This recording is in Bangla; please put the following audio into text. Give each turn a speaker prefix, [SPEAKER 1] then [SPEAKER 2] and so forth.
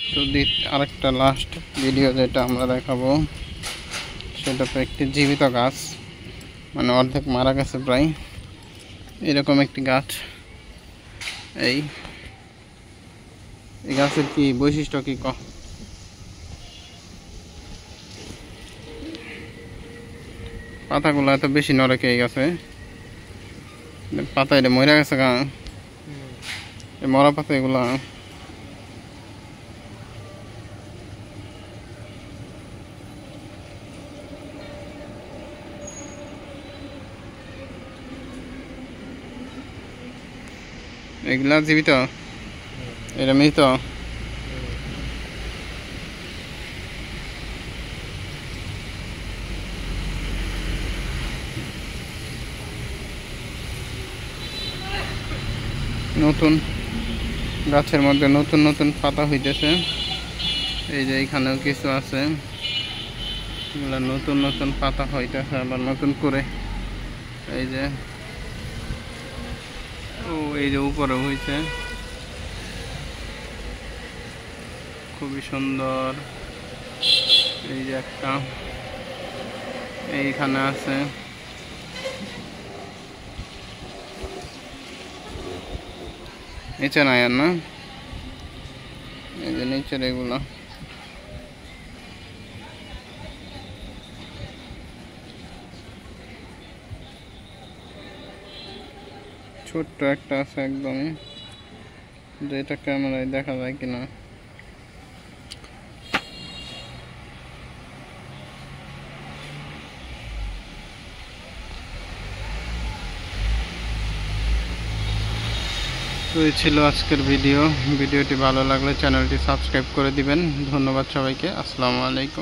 [SPEAKER 1] তো আরেকটা লাস্ট ভিডিও যেটা আমরা দেখাবো সেটা তো একটি জীবিত গাছ, মানে অর্ধেক মারা গেছে প্রায়, এরকম একটি গাছ। এই গাছের কি বৈশিষ্ট্য কি পাতাগুলো এত বেশি নড়ে কে গেছে, পাতা এটা মরে গেছে গা, মরা পাতা এগুলা। এগুলা জীবিত, এটা মৃত। নতুন গাছের মধ্যে নতুন নতুন পাতা হইতেছে, এই যে এখানেও কিছু আছে, এগুলা নতুন নতুন পাতা হইতেছে আবার নতুন করে। এই যে এই যে উপরে হইছে, খুবই সুন্দর। এই যে একটা এইখানে আছে, নিচে নাই আর না, এই যে নিচের এগুলো। ছোট্ট একটা আছে একদমই, যেটা ক্যামেরায় দেখা যায় কিনা। তো এই ছিল আজকের ভিডিওটি ভালো লাগলে চ্যানেলটি সাবস্ক্রাইব করে দিবেন। ধন্যবাদ সবাইকে। আসসালামু আলাইকুম।